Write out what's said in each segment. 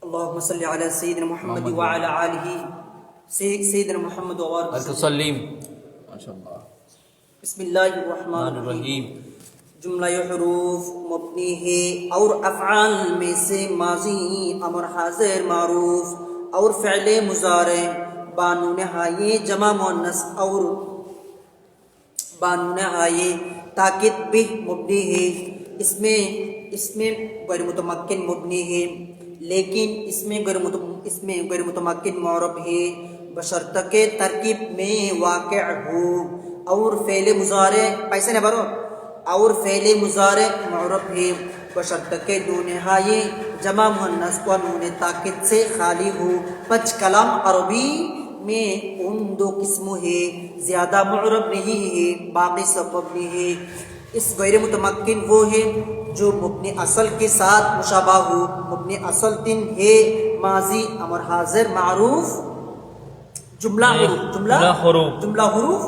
اللهم صل على سيدنا محمد وعلى آله سيدنا محمد وبارك وسلم ما شاء الله بسم الله الرحمن الرحیم जुमला हरूफ मबनी है और अफ़आल में से माजी अमर हाजिर मारूफ और फ़िअल मुज़ारे बानून हाये जमा मुअन्नस और बानून हाये ताकिद बिह मबनी है इसमें गैर मुतमक्किन मबनी है लेकिन इसमें गैर मुतमक्किन मौरब है बशर्त के तरकीब में वाक़िअ हो और फ़िअल मुज़ारे पैसे ने भरो और फ़िअल मुज़ारे मौरब है बशर्त के नून हाये जमा मुअन्नस व नून ताकिद से खाली हो। पच कलाम अरबी में उन दो किस्मों है, ज़्यादा मौरब नहीं है, बाकी सब मबनी है। इस गैर मुतमक्किन वो है जो मुबनी असल के साथ मुशाबा हो। मुबनी असल तीन है माजी अमर हाजिर मारूफ जुमला हुरूफ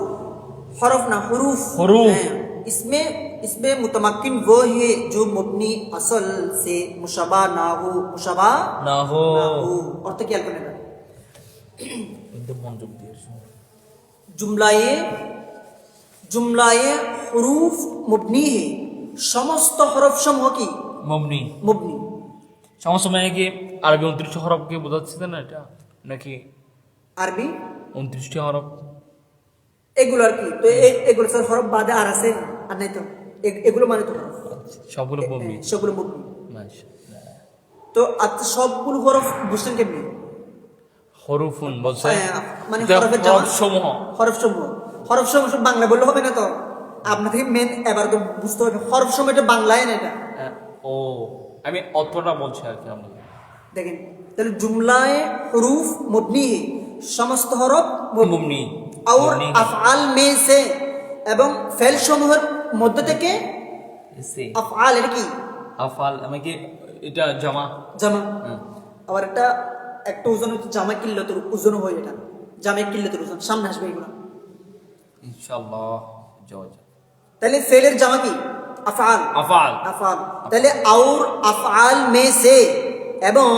हरफ ना हुरूफ इसमें मुतमक्किन वो है जो मुबनी असल से मुशबा ना हो और तो क्या करने जुमलाए हुरूफ मुबनी है समस्त हरफ সমূহ কি মুবনি সমস্ত মানে কি আরবি 29 হরফকে বোঝাচ্ছে না এটা নাকি আরবি 29টি হরফ এগুলো আর কি তো এগুলো সব হরফ বাদে আর আছে আর নাই তো এগুলো মানে তো হরফ সবগুলো মুবনি মাশাআল্লাহ তো আচ্ছা সবগুলো হরফ বুঝছেন কেমনে হরফুন বলছে মানে হরফ সমূহ সব বাংলা বললে হবে না তো আপনাদের মেন এবার তো বুঝতে হবে হরফ সমূহ এটা বাংলায় না এটা ও আমি অর্থটা বলছি আর কি আমরা দেখেন তাহলে জুমলায়ে হুরুফ মুবনি है সমস্ত হরফ মুবনি और अफ़आल में से এবং ফেল সমূহের মধ্য থেকে আফআল এর কি আফআল মানে কি এটা জামা আবার একটা ওজন হচ্ছে জামা কিল্লাতুর ওজন হয় এটা জামা কিল্লাতুর ওজন সামনে আসবে এগুলো ইনশাআল্লাহ জওয়াজ তাহলে ফেলের জামা কি আফআল তাহলে और अफ़आल में से এবং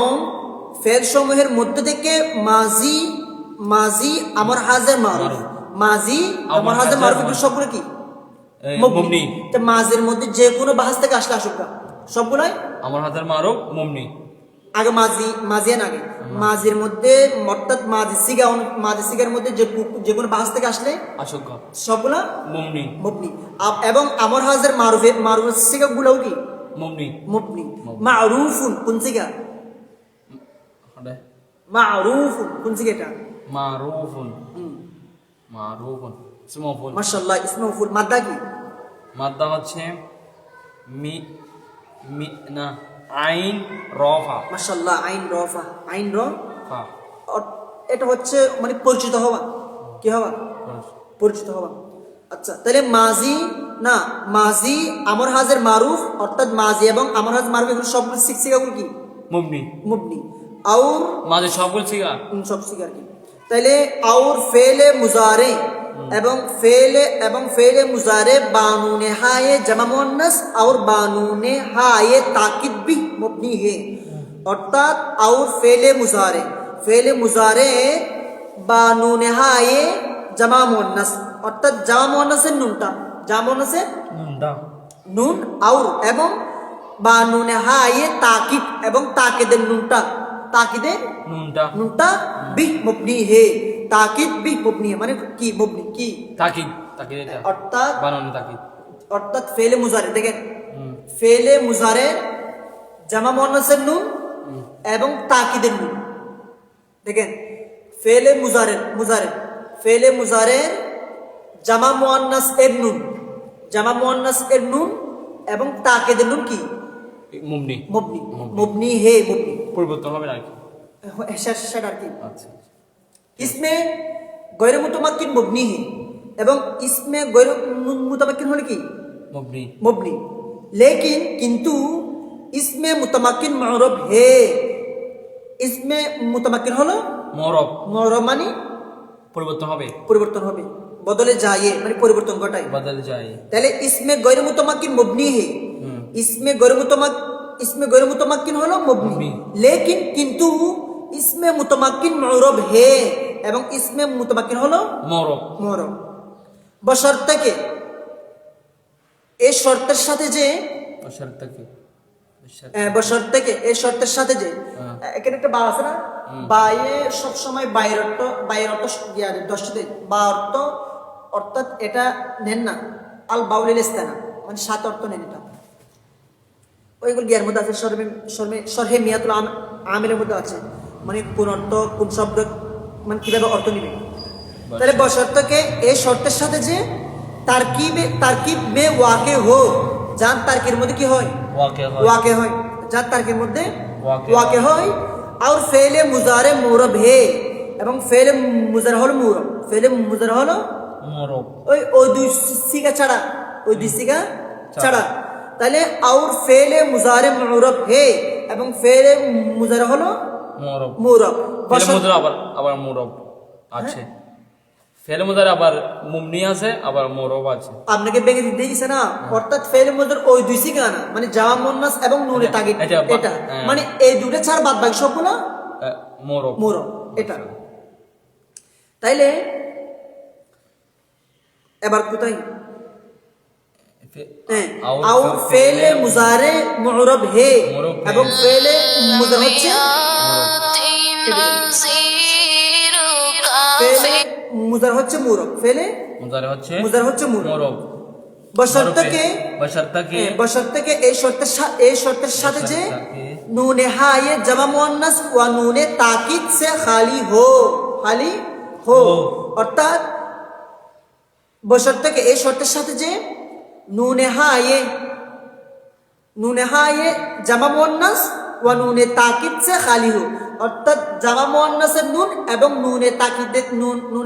ফেল সমূহের মধ্য থেকে মাজি আমর হাজির মারুফ সবগুলো কি মুবনি তো মাজির মধ্যে যে কোনো বাহাস থেকে আসলে আসুক সবগুলাই আমর হাজির মারুফ মুবনি আগে মাজির মধ্যে অর্থাৎ মাজি সিগার মধ্যে যে কোনো বাহাস থেকে আসলে আসুক সবগুলা মুবনি এবং আমর হাজির মারুফের সিগাগুলোও কি মুবনি মারুফুন কোন সিগা মারুফুন কোন সিগা এটা মারুফুন ইসমু মাফউল মাশাআল্লাহ ইসমু মাফউল মাদ্দা কি মাদ্দা হচ্ছে না আইন রফা মাশাআল্লাহ আইন রফা এটা হচ্ছে মানে পরিচিত হওয়া কি হওয়া পরিচিত হওয়া আচ্ছা তাহলে মাজি আমর হাজির মারুফ অর্থাৎ মাজি এবং আমর হাজির মারুফ এগুলো সবগুলো সিগাগুলো কি মুবনি और মাঝে সবগুলো সব সিগা কি তাহলে और फ़िअल मुज़ारे এবং फ़िअल मुज़ारे बानून हाये जमा मुअन्नस और बानून हाये ताकिद भी मुबनी है अर्थात और फ़िअल मुज़ारे बानून हाये जमा मुअन्नस अर्थात जमा मुअन्नसेर নুন और এবং বানুন হায়ে তাকিদ এবং তাকিদের নুনটা বি মুবনি হে তাকিদ বি মুবনি মানে কি মুবনি কি তাকিদ এটা অর্থাৎ বানানো তাকিদ অর্থাৎ ফেলে মুজারে দেখেন ফেলে মুজারে জামা মুয়ান্নাসের নুন এবং তাকিদের নুন দেখেন ফেলে মুজারে জামা মুয়ান্নাস এর নুন এবং তাকিদের নুন কি মুবনি হে পরিবর্তন হবে না কি সেটা আর কি আচ্ছা इसमें गैर मुतमक्किन मुबनी है এবং इसमें गैर मुतमक्किन হলো কি मुबनी लेकिन किंतु इसमें मुतमक्किन मौरब है इसमें मुतमक्किन হলো মওরব মানে পরিবর্তন হবে বদলে যায় মানে পরিবর্তন ঘটায় বদলে যায় তাহলে इसमें गैर मुतमक्किन मुबनी है इसमें गैर इसमें गैर मुतमक्किन হলো মুবনি মুবনি। लेकिन কিন্তু इसमें मुतमक्किन मुअरब है এবং इसमें मुतमक्किन হলো মরব মুअরব বশর্তে কে এই শর্তের সাথে যে বশর্তাকে বশর্তে কে এই শর্তের সাথে যে হ্যাঁ। এখানে একটা বা আছে না বায়ে সব সময় বাইরের অর্থ দশ দেয় বা অর্থাৎ এটা নেন না আল বাউলিল ইস্তানা মানে সাত অর্থ নেন এটা ওইগুলো গিয়ার মধ্যে আছে সরহে মিয়াতুল আমিলের মধ্যে আছে মানে কোন অর্থ কোন শব্দ মানে কিভাবে অর্থ নিবে তাহলে বশর্তকে এই শর্তের সাথে যে তারকিব মে ওয়াকে হো যার তারকির মধ্যে কি হয় ওয়াকে হয় ওয়াকে হয় যার তারকির মধ্যে ওয়াকে ওয়াকে হয় আর ফেলে মুজারে মুরব হে এবং ফেলে মুজার হলো মুরব ফেলে মুজার হলো মরব ওই দুই সিগা ছাড়া ওই দুই সিগা ছাড়া তাহলে আউর ফেলে মুজারে মুরব হে এবং ফেলে মুজারে হলো মরব মুরব ফেলে মুজার আবার মরব আছে ফেলে মুজার আবার মুমনি আছে আবার মরব আছে আপনাকে বেগে দিতে গেছে না অর্থাৎ ফেলে মুজার ওই দুই সিগা না মানে জামা মুন্নাস এবং নুনে তাগিদ এটা মানে এই দুটো ছাড়া বাদ বাকি সবগুলো মরব মুরব এটা তাইলে এবার কোথায় আউ ফেলে মুজারে মুরব হে এবং ফেলে মুজার হচ্ছে ফেলে মুজার হচ্ছে মুরব ফেলে মুজার হচ্ছে মুরব বশর্তকে এই শর্তের সাথে যে নুনে হায়ে জামা মুয়ান্নাস ওয়া নুনে তাকিদ সে খালি হো অর্থাৎ বশর্তকে এই শর্তের সাথে যে নুনে হায়ে জামা মুয়ান্নাস ওয়া নুনে তাকিদ সে খালি হো অর্থাৎ জামা মুয়ান্নাসের নুন এবং নুনে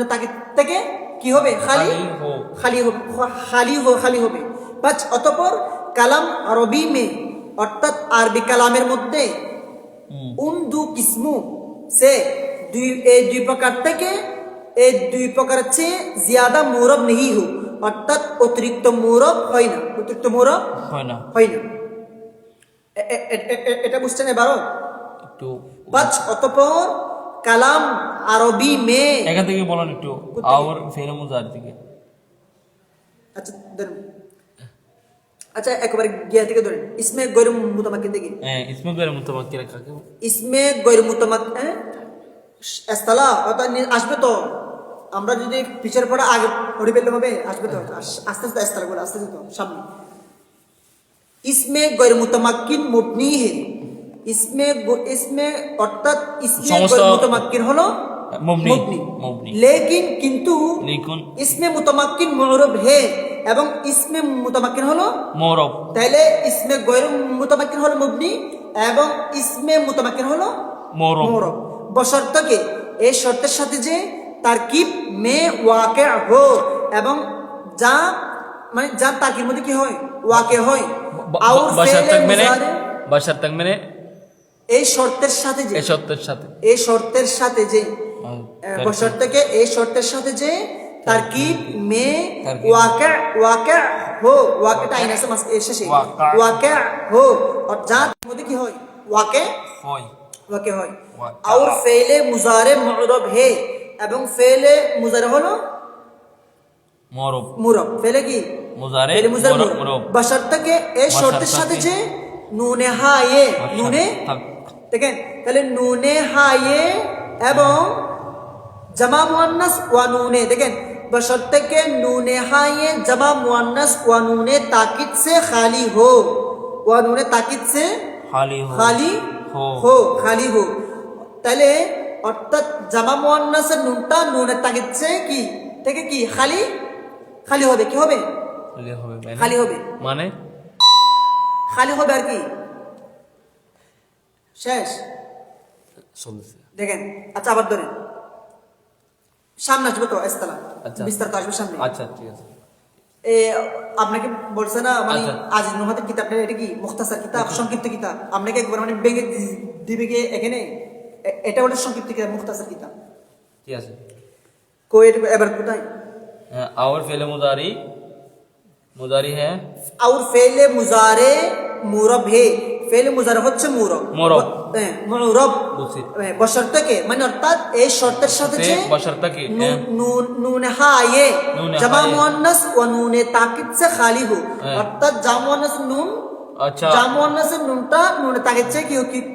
তাকিদ থেকে কি হবে খালি হবে পাঁচ অতঃপর কালাম আরবি মে অর্থাৎ আরবি কালামের মধ্যে উন দু কিসমু সে এই দুই প্রকার থেকে এই দুই প্রকারের চেয়ে জিয়াদা মুরব নেই হো অর্থাৎ অতিরিক্ত মুরব হয় না এটা বুঝছেন এবারও একটু পাঁচ অতঃপর কালাম আরবি মে এখান থেকে বলেন একটু আওর ফেলে মুজার থেকে আচ্ছা ধরুন আচ্ছা একবার গিয়া থেকে ধরেন ইসমে গৈর মুতামাক্কিন থেকে ইসমে গৈর মুতামাক্কিন কাকে ইসমে গৈর মুতামাক্কিন ইস্তালা অর্থাৎ আসবে তো আমরা যদি পিছের পড়া আগে পড়ে ফেললে হবে আসবে তো আস্তে আস্তে ইস্তালা বলে আস্তে আস্তে সামনে ইসমে গৈর মুতামাক্কিন মুবনি হে ইসমে অর্থাৎ ইসমে গৈর মুতামাক্কিন হলো মুবনি লেকিন কিন্তু ইসমে মুতামাক্কিন মুরব হে এবং ইসমে মুতামাক্কিন হলো মুরব তাহলে ইসমে গৈর মুতামাক্কিন হলো মুবনি এবং ইসমে মুতামাক্কিন হলো মুরব বশর্তকে এই শর্তের সাথে যে তারকিব মে ওয়াকে হো এবং যা মানে যা তারকিব মধ্যে কি হয় ওয়াকে হয় আউর ফেলে মুজারে বশর্তক মানে এই শর্তের সাথে যে বশর্তকে এই শর্তের সাথে যে তারকিব মে ওয়াকে হো ওয়াকেটা আইন আছে শেষে ওয়াকে হো আর যার মধ্যে কি হয় ওয়াকে হয় আর ফেলে মুজারে মুরব হে এবং ফেলে মুজারে হলো মুরব ফেলে কি মুজারে মুরব বশর্তকে এই শর্তের সাথে যে নুনে হায়ে নুনে দেখেন তাহলে নুনে হায়ে এবং জামা মুয়ান্নাস ওয়া নুনে দেখেন বশর্তকে নুনে হায়ে জামা মুয়ান্নাস ওয়া নুনে তাকিদ সে খালি হো ওয়া নুনে তাকিদ সে খালি হো তাহলে অর্থাৎ জামা মুয়ান্নাসের নুনটা নুনের তাকিদ সে কি থেকে কি খালি হবে কি হবে খালি হবে মানে খালি হবে আর কি শেষ দেখেন আচ্ছা আবার ধরেন সামনে আসবে তো ইস্তালা বিস্তারিত আসবে সামনে আচ্ছা ঠিক আছে আপনাকে বলছে না মানে আজিজ নুহাতের কিতাব এটা কি মুখতাসার কিতাব সংক্ষিপ্ত কিতাব আপনাকে একবার মানে বেগে দিবে গিয়ে এখানে এটা হলো সংক্ষিপ্ত কিতাব মুখতাসার কিতাব ঠিক আছে কই এবার কোথায় और फेले मुजारी है और फेले मुजारे मुरब है ফেলে মুজারে হচ্ছে মুরব মুরব। হ্যাঁ মুরব বুঝছি। বশর্তকে মানে অর্থাৎ এই শর্তের সাথে যে বশর্তকে নুন নুন নুন হায়ে নুনে জামা হায়ে। মুয়ান্নাস ওয়া নুনে তাকিদ সে খালি হো হ্যাঁ। অর্থাৎ জামা মুয়ান্নাস নুন আচ্ছা জামা মুয়ান্নাসের নুনটা নুনে তাকিদ সে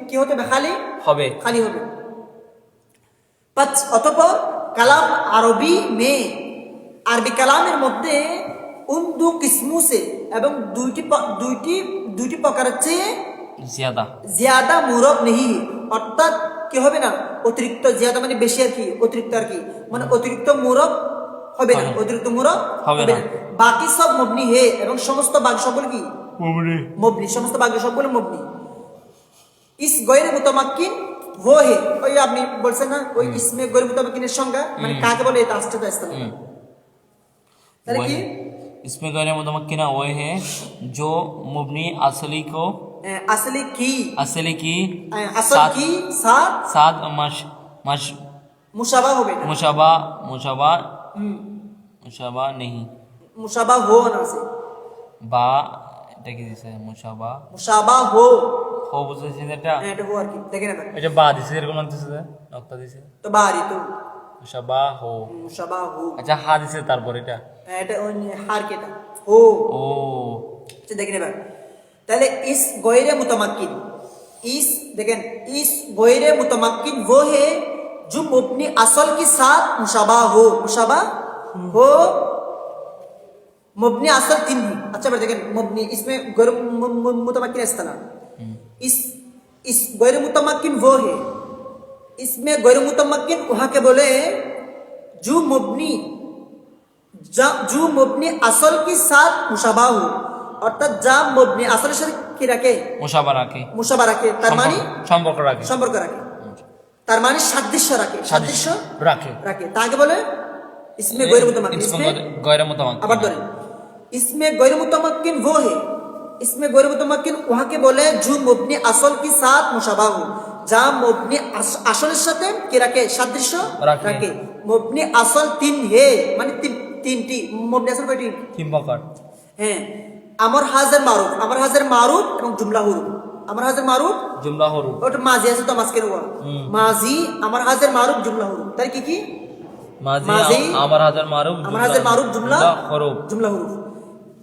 কি হতে হবে খালি হবে খালি হবে পাঁচ অতঃপর কালাম আরবি মে আরবি কালামের মধ্যে উন্দু কিসমু সে এবং দুইটি প্রকারের চেয়ে জিয়াদা জিয়াদা মুরব নেই অর্থাৎ কি হবে না অতিরিক্ত জিয়াদা মানে বেশি আর কি অতিরিক্ত আর কি মানে অতিরিক্ত মুরব হবে না অতিরিক্ত মুরব হবে হবে না। না বাকি সব মবনি হে এবং সমস্ত বাকি সবগুলো কি মবনি সমস্ত বাকি সবগুলো মবনি ইস গয়রে মুতামাক্কিন वो है ওই আপনি বলছেন না ওই ইসমে গয়রে মুতামাক্কিনের সংজ্ঞা মানে কাকে বলে এটা আসছে তো ইসলাম তাহলে কি इसमें गैर मुतमक्किना वो है जो मुबनी असली को আসলে কি असली की আসল साथ কি সাথ साथ मश मश মুশাবা হবে না मुशबा मुशबा मुशबा नहीं মুশাবা হো না আছে বা এটা কি দিছে মুশাবা মুশাবা হো হো বুঝেছিস এটা এটা হো আর কি দেখেন এবার এটা বা দিছে এরকম লাগতেছে যে নকতা দিছে তো বাড়ি তো মুশাবা হো মুশাবা হো আচ্ছা হা দিছে তারপর এটা এটা ওই হার কেটা হো ও আচ্ছা দেখেন এবার তাহলে ইস গয়রে মুতামাক্কিন इस देखें इस गैर मुतमक्किन वो है जो मुबनी असल के साथ मुशाबा हो मुबनी असल तीन ही अच्छा बात देखें मुबनी इसमें गैर मुतमक्किन इस तरह इस गैर मुतमक्किन वो है इसमें गैर मुतमक्किन वहां के बोले जो मुबनी असल के साथ मुशाबा हो অর্থাৎ যা মবনি আসলের সাথে কি রাখে মুশাবা রাখে মুশাবা রাখে তার মানে সম্পর্ক রাখে তার মানে সাদৃশ্য রাখে রাখে রাখে তাকে বলে इसमें गैर मुतमक्किन गैर मुतमक्किन আবার ধরেন इसमें गैर मुतमक्किन वो है इसमें गैर मुतमक्किन वहां के बोले जो मुबनी असल के साथ मुशाबा हो যা মুবনি আসলের সাথে কি রাখে সাদৃশ্য রাখে মুবনি আসল তিন হে মানে তিনটি মুবনি আসল কয়টি তিন প্রকার হ্যাঁ আমর হাজার মারুফ এবং জুমলা হুরুফ আমার হাজার মারুফ জুমলা হুরুফ ওটা মাজি আছে তো মাসকের ওয়া মাজি আমার হাজার মারুফ জুমলা হুরুফ তার কি মাজি আমার হাজার মারুফ জুমলা হুরুফ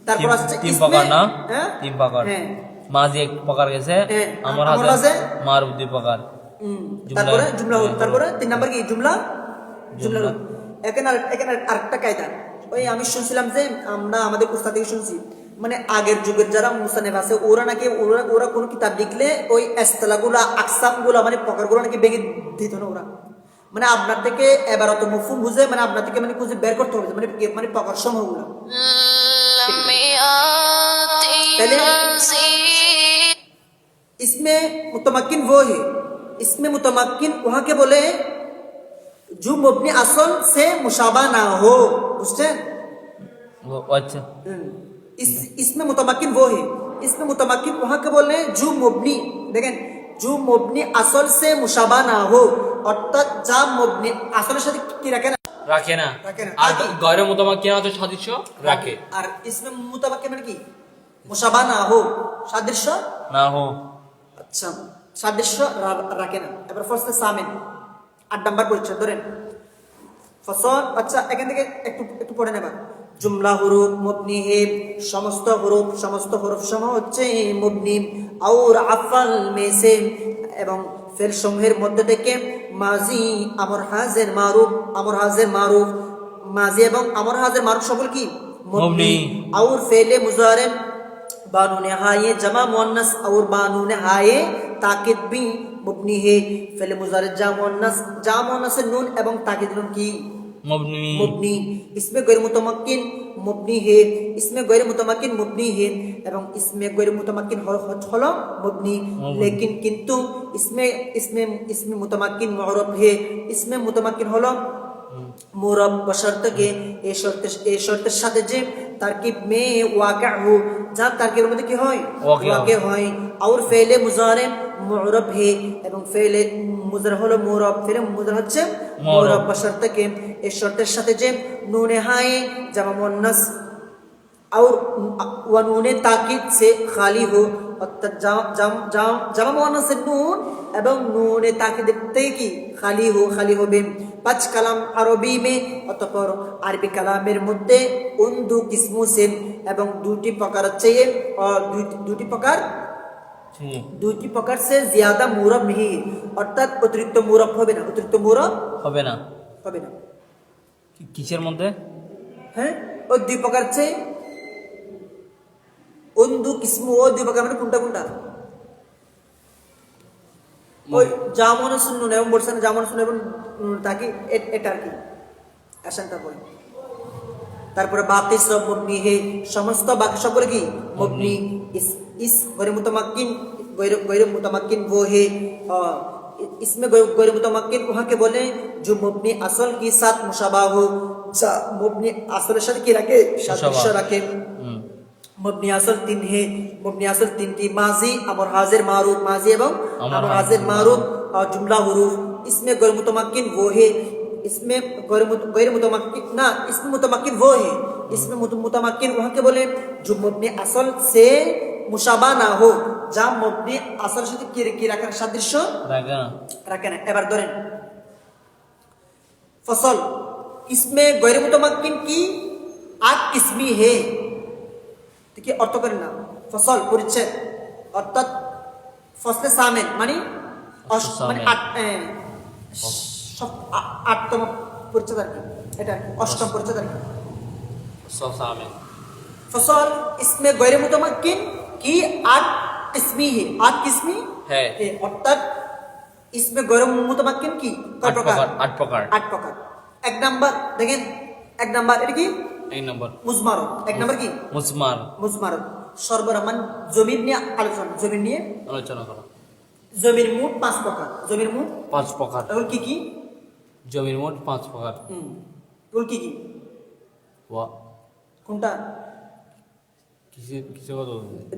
তারপর আসছে তিন প্রকার না হ্যাঁ তিন প্রকার হ্যাঁ মাজি এক প্রকার গেছে আমার হাজার মারুফ দুই প্রকার তারপরে জুমলা হুরুফ তারপরে তিন নাম্বার কি জুমলা হুরুফ এখানে আরেকটা কায়দা ওই আমি শুনছিলাম যে আমরা আমাদের উস্তাদ থেকে শুনছি মানে আগের যুগের যারা মুসান্নিফ আছে ওরা নাকি ওরা কোনো কিতাব লিখলে ওই ইসতিলাহগুলো আকসামগুলো মানে প্রকারগুলো নাকি ভেঙে দিত না ওরা মানে আপনার থেকে এবারত মফহুম বুঝে মানে আপনার থেকে মানে খুঁজে বের করতে হবে মানে প্রকার সমূহগুলো इसमें मुतमक्किन वो है इसमें मुतमक्किन वहां के बोले जो मुबनी असल से मुशाबा ना हो बुझते अच्छा इसमें मुतमक्किन वो है इसमें मुतमक्किन वहां के बोले जो मुबनी देखें जो मुबनी असल से मुशाबा ना हो অর্থাৎ যা মুবনি আসলের সাথে কি রাখে না আর গয়র মুতামাক্কিন আছে সাদৃশ্য রাখে আর ইসমে মুতামাক্কিন মানে কি মুশাবা না হো সাদৃশ্য না হো আচ্ছা সাদৃশ্য রাখে না এবার ফার্স্টে সামিন 8 নাম্বার পরিচ্ছেদ ধরেন ফসল আচ্ছা এখান থেকে একটু পড়ে নেবা জুমলা হুরুফ মুবনি হে সমস্ত হুরুফ সমূহ হচ্ছে মুবনি और আফআল में से এবং ফেল সমূহের মধ্যে থেকে মাজি আমর হাজির মারুফ মাজি এবং আমর হাজির মারুফ সকল কি মুবনি और फेल मुजारे बानून हाये जमा मुअन्नस और बानून हाये ताकिद भी मुबनी है फेल मुजारे जा मुअन्नस नून এবং ताकिद नून की मुबनी इसमें गैर मुतमक्किन मुबनी है এবং इसमें गैर मुतमक्किन হলো मुबनी लेकिन किंतु इसमें मुतमक्किन मुअरब है इसमें मुतमक्किन হলো মুরব বশর্ত কে এই শর্তের সাথে যে তারকিব মে ওয়াকা হো যা তারকিবের মধ্যে কি হয় ওয়াকা হয় और फेल मुजारे मुअरब है এবং फेल মুজার হলো মুরব ফেলে মুজার হচ্ছে মুরব বশর্ত কে এই শর্তের সাথে যে নুন হায়ে জামা মুন্নাস और व नून ताकीद से खाली हो অর্থাৎ জামা মুয়ান্নাসের নুন এবং নুনে তাকিদ থেকে কি খালি হবে। পাঁচ কালাম আরবি মে, অতঃপর আরবি কালামের মধ্যে উন্দু কিসমু সেম এবং দুটি প্রকার হচ্ছে দুটি প্রকার সে জিয়াদা মুরব নেই, অর্থাৎ অতিরিক্ত মুরব হবে না, অতিরিক্ত মুরব হবে না। হবে না। কিসের মধ্যে? হ্যাঁ, ওই দুই প্রকার হচ্ছে উন্দু কিসমু, ও দুই প্রকার মানে কোনটা ওই জামন শুনুন এবং বলছেন জামন শুনুন এবং তাকে এটা আর কি আশঙ্কা করে। তারপরে বাকি সব মুবনি হে, সমস্ত বাকি সব কি মুবনি। ইস গৈর মুতামাক্কিন, গৈর মুতামাক্কিন वो है, इसमें गैर मुतमक्किन वहाँ के बोले जो मुबनी असल के साथ मुशाबा हो, मुबनी असल शर्त की रखे सादृश्य रखे। मुबनी असल तीन है, मुबनी असल तीन की माजी अमर हाजिर मारूफ, माजी एवं अमर हाजिर मारूफ और जुमला हुरूफ। इसमें गैर मुतमक्किन वो है, इसमें गैर मुतमक्किन ना, इसमें मुतमक्किन वो है, इसमें मुतमक्किन वहाँ के बोले जो मुबनी असल से मुशाबा ना हो, जहाँ मुबनी असल से की रखा सादृश्य रखे ना। एबार धरें फसल, इसमें गैर मुतमक्किन की 8 किस्मी है। देखिए अर्थ करें ना, फसल परिच्छेद अर्थात फसले सामेल मानी आठतम परिच्छेद আর কি, এটা অষ্টম পরিচ্ছেদ আর কি फसल। इसमें गैर मुतमक्किन की 8 किस्मी है, 8 किस्मी है, अर्थात इसमें गैर मुतमक्किन की 8 प्रकार। एक नंबर देखें, एक नंबर এটা কি एक नंबर मुजमार, एक नंबर की मुजमार সর্বরহমান জমির নিয়ে আলোচনা করা। জমির মোট 5 প্রকার, জমির মোট 5 প্রকার। এগুলো কি জমির মোট 5 প্রকার। এগুলো কি কোনটা কিসে কত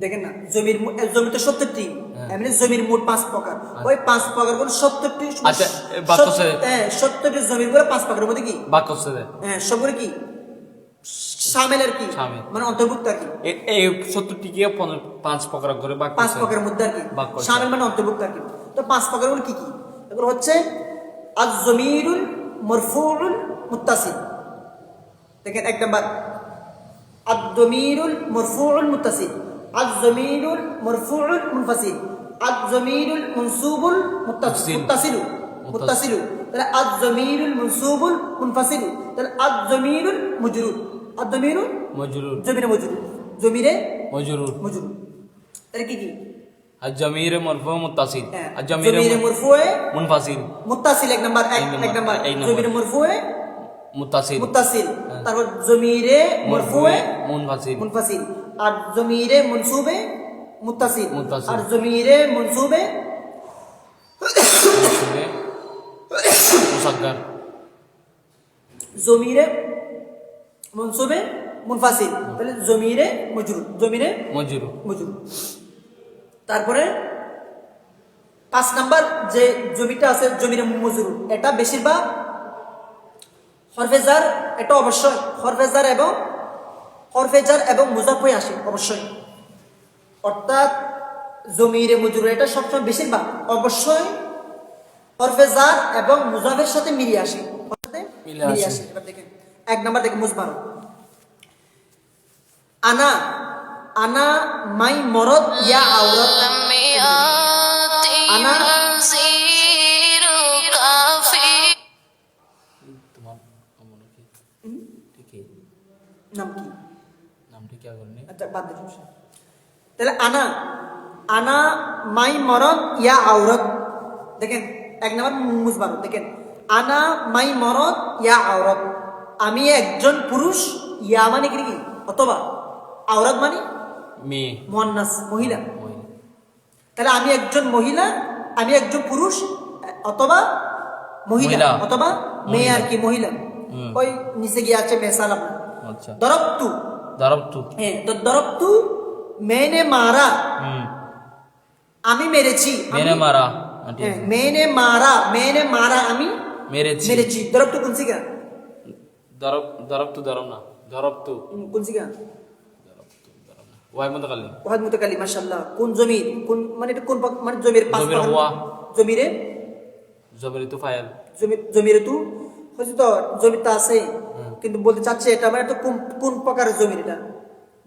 দেখেন না, জমি তো 70টি, এমনি জমির মোট 5 প্রকার। ওই 5 প্রকার কোন 70টি, আচ্ছা বাক্যছে 70টি জমির করে 5 প্রকারের মধ্যে কি বাক্যছে সবগুলো কি শামিল আর কি, মানে অন্তর্ভুক্ত আর কি। এই 70টি কি 5 প্রকার করে বাক্য, 5 প্রকারের মধ্যে আর কি শামিল মানে অন্তর্ভুক্ত আর কি। তো 5 প্রকারগুলো কি এগুলো হচ্ছে আয-যমিরুল মারফুউল মুত্তাসিল। দেখেন এক নাম্বার আয-যমিরুল মারফুউল মুত্তাসিল, আয-যমিরুল মারফুউল মুনফাসিল, আয-যমিরুল মানসুবুল মুত্তাসিল, তাহলে আয-যমিরুল মানসুবুল মুনফাসিল, তাহলে আয-যমিরুল মজরুর, আয-যমিরুল মজরুর, জমিরে মজরুর। তাহলে কি আয-যমির মারফু মুত্তাসিল, আয-যমির মারফু মুনফাসিল, মুত্তাসিল এক নাম্বার, জমির মারফু মুত্তাসিল, তারপর জমিরে মারফু মুনফাসিল, আর জমিরে মনসুবে মুত্তাসিল, আর জমিরে মনসুবে মুসাগগার, জমিরে মনসুবে মুনফাসিল, তাহলে জমিরে মজরুর। তারপরে 5 নাম্বার যে জমিটা আছে জমিরে মজরুর, এটা বেশিরভাগ হরফে জার, এটা অবশ্যই হরফে জার এবং মুজাফ হয়ে আসে অবশ্যই, অর্থাৎ জমিরে মজরুর এটা সবসময় বেশিরভাগ অবশ্যই হরফে জার এবং মুজাফের সাথে মিলিয়ে আসে। এবার দেখেন এক নাম্বার দেখেন মুজমার, আনা মাই মরদ ইয়া আওরাত, আনা নামটি কি করনি, আচ্ছা বাদ দিন। তাহলে আনা মাই মরদ ইয়া আওরাত, দেখেন এক নাম্বার মুজমার, দেখেন আনা মাই মরদ ইয়া আওরাত, আমি একজন পুরুষ, ইয়া মানে কি অথবা, আওরাত মানে মেয়ে, মুয়ান্নাস মহিলা। তাহলে আমি একজন মহিলা, আমি একজন পুরুষ অথবা মহিলা অথবা মেয়ে আর কি, মহিলা। ওই নিচে গিয়ে আছে মেসাল আপনার। আচ্ছা দরবতু, হ্যাঁ তো দরবতু মেনে মারা, আমি মেরেছি, মেনে মারা আমি মেরেছি। দরবতু কোন সিগা, দরবতু দরব না, দরবতু কোন সিগা, ওয়াই মুতাকাল্লিম ওয়াহিদ মুতাকাল্লিম মাশাআল্লাহ কোন জমির কোন মানে এটা কোন মানে জমির পাঁচ জমির প্রকার হুয়া জমিরে জমির তু ফাইল জমিরে তু হচ্ছে তো জমিটা আছে কিন্তু বলতে চাচ্ছে এটা মানে তো কোন কোন প্রকারের জমির এটা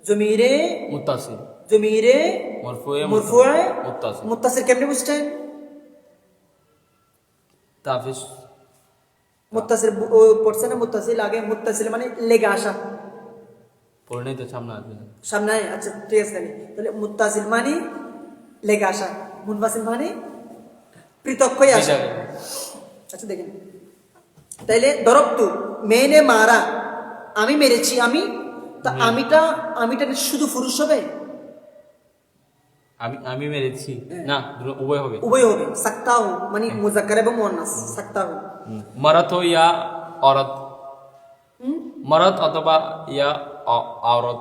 জমিরে মুত্তাসিল জমিরে মারফুয়ে মারফুয়ে মুত্তাসিল মুত্তাসিল কেমনে বুঝছেন তাফিস মুত্তাসিল পড়ছে না মুত্তাসিল আগে মুত্তাসিল মানে লেগে আসা পড়ে নেই তো সামনে আসবে সামনে আচ্ছা ঠিক আছে তাহলে মুত্তাসিল মানে লেগে আসা মুনফাসিল মানে পৃথক হয়ে আসা আচ্ছা দেখেন তাইলে দরবতু মেনে মারা আমি মেরেছি আমি তা আমিটা শুধু পুরুষ হবে আমি মেরেছি না উভয় হবে উভয় হবে সাক্তাহু মানে মুজাক্কার এবং মুয়ান্নাস সাক্তাহু মারাত হো ইয়া औरत মারাত অথবা ইয়া औरत আওরাত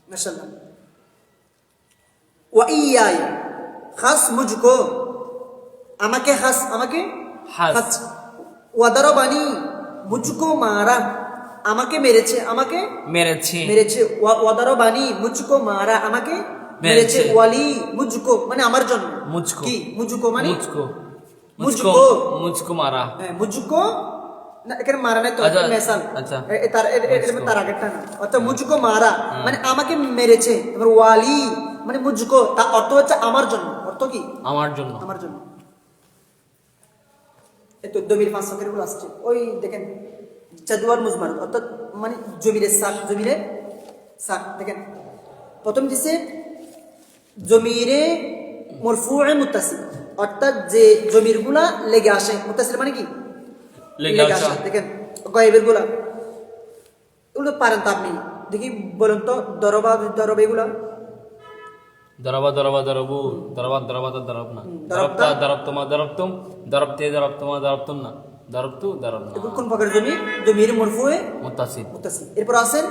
মাশাআল্লাহ ওয়া ইয়ায়া খাস মুঝকো আমাকে হাস ওয়াদারবানি মুঝকো মারা আমাকে মেরেছে মেরেছি ওয়াদারবানি মুঝকো মারা আমাকে মেরেছে মেরেছে। ওয়ালি মুঝকো মানে আমার জন্য মুঝকো। কি মুঝকো মানে মুঝকো মুঝকো মুঝকো মারা হ্যাঁ মুঝকো না এখানে মারা নাই তো আচ্ছা, মেসাল আচ্ছা। তার আগেরটা না অর্থাৎ মুঝকো মারা মানে আমাকে মেরেছে এবার ওয়ালি মানে মুঝকো তা অর্থ হচ্ছে আমার জন্য অর্থ কি আমার জন্য আমার জন্য এই তো দমির পাঁচ সকের গুলো আসছে ওই দেখেন জাদুয়ার মুজমার অর্থাৎ মানে জমিরে সাক দেখেন প্রথম দিছে জমিরে মরফুয়ে মুত্তাসিল অর্থাৎ যে জমির গুলা লেগে আসে মুত্তাসিল মানে কি লেগে আসা দেখেন গায়েবের গুলা এগুলো পারেন তো আপনি দেখি বলুন তো দরব এগুলা দরবা দরবু দরবাত দরবনা দরবতা। দরবতুমা দরবতুম দরবতুমা দরবতুম না দরবতু দরবনা এগুলো কোন প্রকার জমির মরফুয়ে মুত্তাসিল মুত্তাসিল এরপর আসেন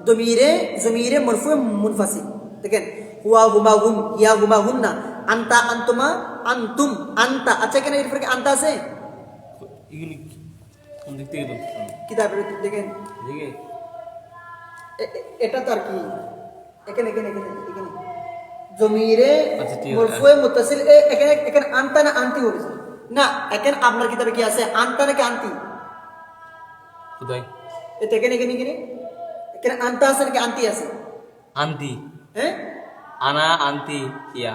জমিরে মরফুয়ে মুনফাসিল দেখেন হুয়া হুমা হুম ইয়া হুমা হুন্না আনতা আনতুমা আনতুম আনতা আচ্ছা কেন এরপর কি আনতা আছে এগুলি কোন দিক থেকে তো কিতাবের দেখেন দেখে এটা তো আর কি এখানে জমিরে আচ্ছা, ঠিক আছে। মরফুয়ে মুত্তাসিল এখানে আনতা না আনতি বলেছে না এখানে আপনার কিতাবে কি আছে আনতা নাকি আনতি কোথায় এটা এখানে আনতা আছে নাকি আনতি আছে আন্তি হ্যাঁ আনা আন্তি ইয়া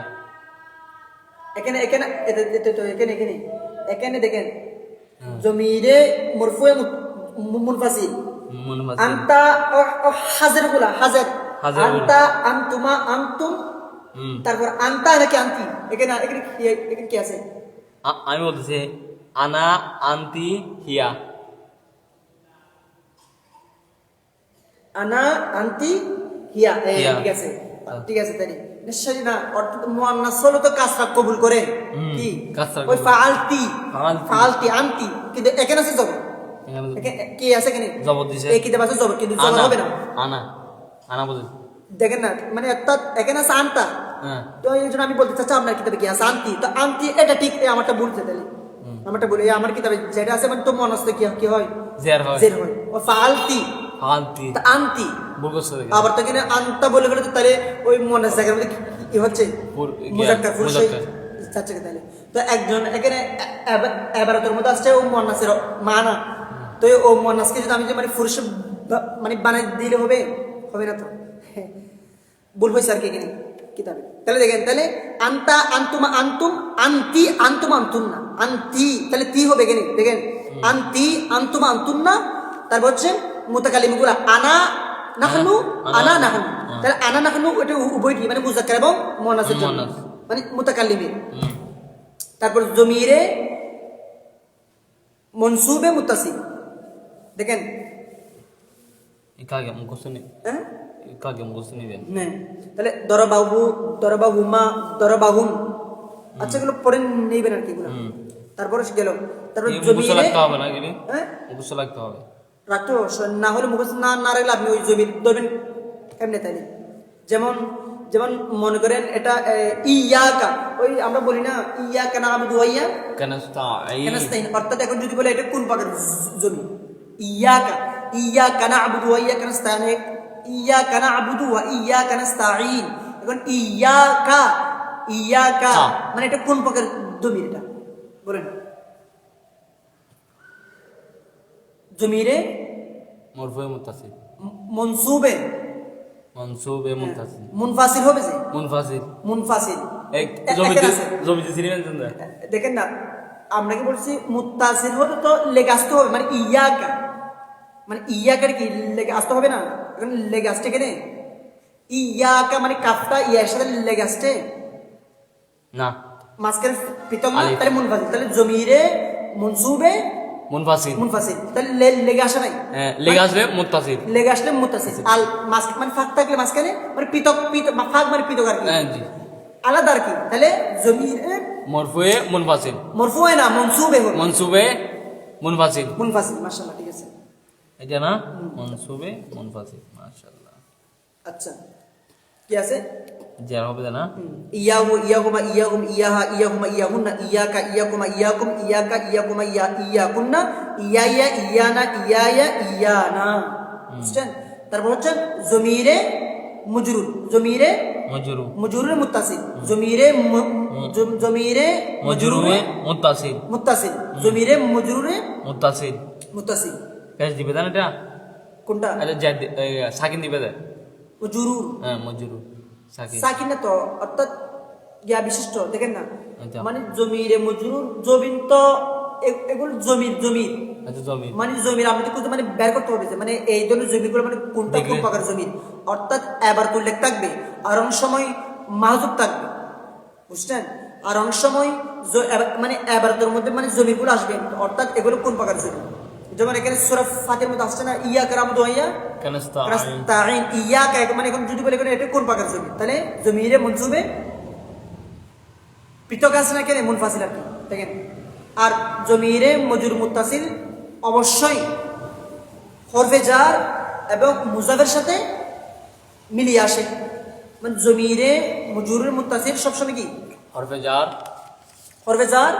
এখানে দেখেন জমিরে মরফুয়ে মুনফাসিল মুনফাসিল আনতা হাজার গুলা হাজার হাজার গুলা। আনতা আনতুমা আনতুম তারপর আনতা নাকি আনতি এখানে কি আছে আমি বলতেছি আনা আন্তি হিয়া আনা আনতি হিয়া হিয়া। ঠিক আছে তাই নিশ্চয়ই না অর্থাৎ মুয়ান্নাস হলো তো কাসরা কবুল করে কি কাসরা ওই কবুল। ফাআলতি ফাআলতি। আনতি কিন্তু এখানে আছে জবর কি আছে এখানে জবর দিছে। এই কিতাব আছে জবর কিন্তু জবর আনা হবে না আনা আনা বলতে দেখেন না মানে অর্থাৎ এখানে আছে আনতা হ্যাঁ তো এই জন্য আমি বলতে চাচ্ছি আপনার কিতাবে কি আছে আনতি তো আনতি এটা ঠিক এই আমারটা বলছে তাহলে আমারটা বলে এই আমার কিতাবে যেটা আছে মানে তো মনস্তে কি হয় জের হয় জের হয় ও ফাআলতি আন্তি তা আনতি বুগস দেখে আবার তো কিনা আনতা বলে ফেলে তো তাহলে ওই মনাস জায়গার মধ্যে কি হচ্ছে মুজাক্কার পুরুষ চাচ্ছে তাহলে তো একজন এখানে এবারতের মধ্যে আসছে ও মনাসের মানা তো ও মনাসকে যদি আমি যে মানে পুরুষ মানে বানাই দিলে হবে না তো ভুল হয়েছে আর কি এখানে কিতাবে তাহলে দেখেন তাহলে আনতা আনতুমা আনতুম আনতি আনতুম আনতুম না আনতি তাহলে তি হবে এখানে দেখেন আনতি আনতুমা আনতুম না তারপর হচ্ছে মুতাকাল্লিমগুলো আনা নাহনু আনা নাহনু তাহলে আনা নাহনু ওটা উভয়টি মানে মুজাক্কার এবং মুয়ান্নাসের জন্য মুয়ান্নাস। মানে মুতাকাল্লিমের তারপর জমিরে মনসুবে মুত্তাসিল দেখেন কাগে মুখস্থ নেই হ্যাঁ কাগে মুখস্থ নেবেন না তাহলে দরবাহুমা দরবাহুম আচ্ছা এগুলো পড়ে নেবেন আর কি এগুলো তারপরে গেল তারপর মুখস্থ জমিরে লাগতে হবে না গিনি হ্যাঁ মুখস্থ লাগতে হবে রাখতে না হলে মুখস্থ না রাখলে আপনি ওই জমির ধরবেন এমনি তাই যেমন মনে করেন এটা ইয়াকা ওই আমরা বলি না ইয়াকা না আবুদু ওয়াইয়া কানাস্তাইন অর্থাৎ এখন যদি বলে এটা কোন প্রকার জমি ইয়াকা না আবুদু ওয়াইয়া কানাস্তাইন ইয়াকা না'বুদু ওয়া ইয়াকা নাস্তাঈন। এখন ইয়াকা ইয়াকা মানে এটা কোন প্রকার জমির? এটা বলেন। জমিরে মরফুয়ে মুত্তাসিল, মনসুবে মনসুবে মুত্তাসিল, মুনফাসিল হবে যে মুনফাসিল। মুনফাসিল। এক এখানে আছে। জমিতে সিরিয়াল জানতে দেখেন না, আমরা কি বলছি মুত্তাসিল হলে তো লেগে আসতে হবে, মানে ইয়াকা, মানে ইয়াকার কি লেগে আসতে হবে না? এখন লেগে আসছে কেন? ইয়াকা মানে কাফটা ইয়ার সাথে লেগে আসছে না, মাঝখানে পৃথক না, আলিফ। তাহলে মুনফাসিল। তাহলে জমিরে মনসুবে মুনফাসিল। মুনফাসিল, তাহলে লেগে আসে নাই, হ্যাঁ, লেগে আসলে মুত্তাসিল। লেগে আসলে মুত্তাসিল। আল মাঝ মানে ফাঁক থাকলে মাঝখানে মানে পৃথক পৃথক, ফাঁক মানে পৃথক আর কি, হ্যাঁ জি, আলাদা আর কি। তাহলে জমিরে মরফুয়ে মুনফাসিল, মরফু হয় না, মনসুবে হবে, মনসুবে মুনফাসিল। মুনফাসিল। মাশাআল্লাহ, ঠিক আছে। এটা না, মনসুবে মুনফাসিল, মাশাআল্লাহ। আচ্ছা, কি আছে? যার হবে না, ইয়াহু ইয়াহুমা ইয়াহুম ইয়াহা ইয়াহুমা ইয়াহুন্না ইয়াকা ইয়াকুমা ইয়াকুম ইয়াকা ইয়াকুমা ইয়াকুন্না ইয়ায়া ইয়ানা ইয়ায়া ইয়ানা। বুঝছেন? তারপর হচ্ছে জমিরে মজরুর, জমিরে মজরু, মজরুর মুত্তাসিল, জমিরে জমিরে মজরুয়ে মুত্তাসিল, মুত্তাসিল, জমিরে মজরুরে মুত্তাসিল। মুত্তাসিল। পেশ দিবে না এটা? কোনটা? আরে সাকিন দিবে দে। মজরুর হ্যাঁ, মজরু সাকিন। সাকিন না তো, অর্থাৎ ইয়া বিশিষ্ট। দেখেন না, আচ্ছা। মানে জমিরে মজরুর, জমিন তো এগুলো জমির জমির আচ্ছা, জমি মানে জমির আমাদের কিন্তু মানে বের করতে হবে যে মানে এই ধরনের জমিগুলো মানে কোনটা কোন দেখলে? প্রকার জমির। অর্থাৎ এবার তো উল্লেখ থাকবে, আর অনেক সময় মাহজুব থাকবে, বুঝছেন? আর অনেক সময় মানে এবারতের মধ্যে মানে জমিগুলো আসবে, অর্থাৎ এগুলো কোন প্রকার জমি। যেমন এখানে সূরা ফাতিহার মধ্যে আসছে না, ইয়াকা না'বুদু ওয়া ইয়াকা নাস্তাঈন। ইয়াকা মানে এখন যদি বলে এটা কোন প্রকার জমি, তাহলে জমিরে মনসুবে পৃথক আছে না, কেন মুনফাসিল আর কি। দেখেন, আর জমিরে মজরুর মুত্তাসিল অবশ্যই হরফে জার এবং মুজাফের সাথে মিলিয়ে আসে। মানে জমিরে মজরুর মুত্তাসিল সবসময় কি হরফে জার হরফে জার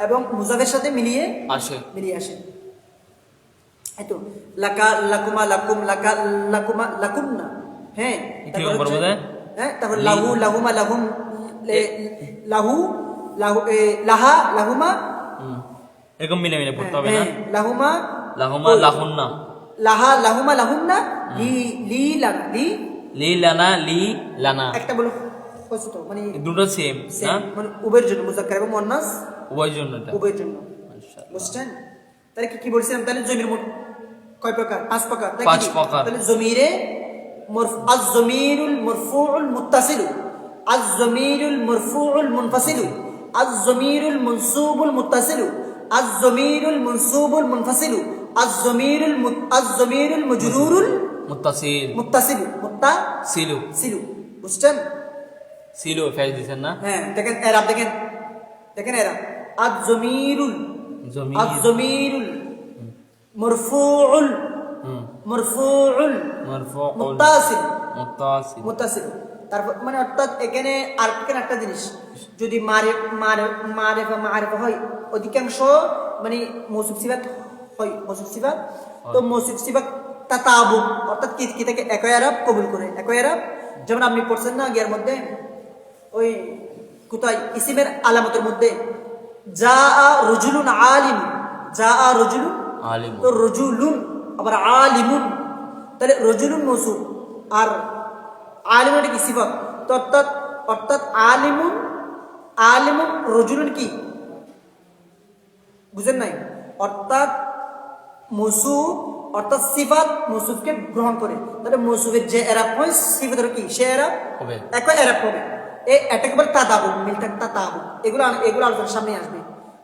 এবং মুজাফের সাথে মিলিয়ে আসে। আসে। এই তো লাকা লাকুমা লাকুম লাকা লাকুমা লাকুমনা। হ্যাঁ, কি নম্বর বোঝায়? হ্যাঁ, তারপর লাহু লাহুমা লাহুম লাহু লাহু লাহা লাহুমা। এরকম মিলে মিলে পড়তে হবে না? হ্যাঁ, লাহুমা লাহুমা লাহুন্না, লাহা লাহুমা লাহুন্না লি লি লানা লি লি লানা লি লানা। একটা বলো হচ্ছে তো, মানে দুটো সেম না, মানে উভয়ের জন্য, মুজাক্কার এবং মুয়ান্নাস উভয়ের জন্য এটা। উভয়ের জন্য। মাশাআল্লাহ। বুঝছেন? তাহলে কি বলছিলাম? তাহলে জমির মোট কয় প্রকার? 5 প্রকার। তাই কি? 5 প্রকার। তাহলে জমিরে আয-যমিরুল মারফুউল মুত্তাসিলু, আয-যমিরুল মারফুউল মুনফাসিলু, আয-যমিরুল মানসুবুল মুত্তাসিলু, আয-যমিরুল মানসুবুল মুনফাসিলু, আয-যমিরুল মজরুরুল মুত্তাসিল, মুত্তাসিলু, সিলু, মুত্তাসিলু। বুঝছেন? সিলু ফেজ দিছেন না? হ্যাঁ, দেখেন এরাব, দেখেন দেখেন এরাব। আয-যমিরুল জমি, আয-যমিরুল মারফুউল মারফুউল মারফুউল মুত্তাসিল মুত্তাসিল। মুত্তাসিল। তারপর মানে অর্থাৎ এখানে আর একটা জিনিস, যদি মারিফা হয়, অধিকাংশ মানে মৌসুফ সিফাত হয়, মৌসুফ সিফাত। তো মৌসুফ সিফাত তাতাবুক, অর্থাৎ কি থেকে একই আরব কবুল করে, একই আরব। যেমন আপনি পড়ছেন না আগের মধ্যে, ওই কোথায় ইসিমের আলামতের মধ্যে যা রজুলুন আলিম, যা রজুলুন আলিম, তো রজুলুন আবার আলিমুন, তাহলে রজুলুন মৌসুফ আর আলিমুন এটা কি সিফাত। তো অর্থাৎ আলিমুন আলিমুন রজুলুন কি বুঝেন নাই? অর্থাৎ মৌসুফ অর্থাৎ সিফাত মৌসুফকে গ্রহণ করে, তাহলে মৌসুফের যে এরাব হয় সিফাতের কি সে এরাব হবে, একই এরাব হবে। এটাকে বলে তাদাবুক, মিলতাক তাদাবুক। এগুলো আলোচনার সামনে আসবে।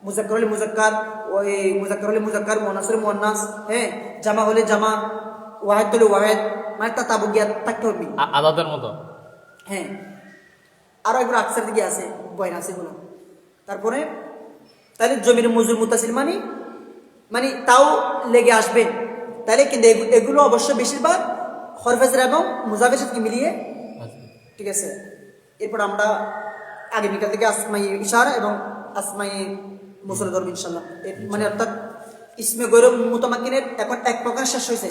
মুজাক্কার হলে মুজাক্কার, ওই মুজাক্কার হলে মুজাক্কার, মুয়ান্নাস হলে মুয়ান্নাস, হ্যাঁ, জামা হলে জামা, ওয়াহিদ হলে ওয়াহিদ, মানে তাতাবুক গিয়া থাকতে হবে। আদাদের মতো। হ্যাঁ, আরো এগুলো আকসার দিকে আছে, বয়ন আছে এগুলো। তারপরে তাহলে জমির মজুর মুত্তাসিল মানে তাও লেগে আসবেন, তাহলে কিন্তু এগুলো অবশ্য বেশিরভাগ হরফে জার এবং মুজাফের সাথে মিলিয়ে। ঠিক আছে, এরপর আমরা আগামীকাল থেকে আসমাই ইশারা এবং আসমাই মুসরা ধরব ইনশাল্লাহ। মানে অর্থাৎ ইসমে গরু মুতামাক্কিনের এখন এক প্রকার শেষ হয়েছে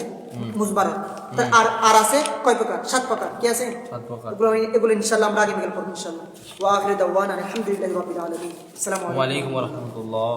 মুজমারা। আর আর আছে কয় প্রকার? 7 প্রকার। কি আছে? 7 প্রকার। এগুলো ইনশাআল্লাহ আমরা আগামীকাল পড়ব ইনশাআল্লাহ। ওয়া আখিরু দাওয়ানা আলহামদুলিল্লাহি রাব্বিল আলামিন। আসসালামু আলাইকুম। ওয়া আলাইকুম ওয়া রাহমাতুল্লাহ।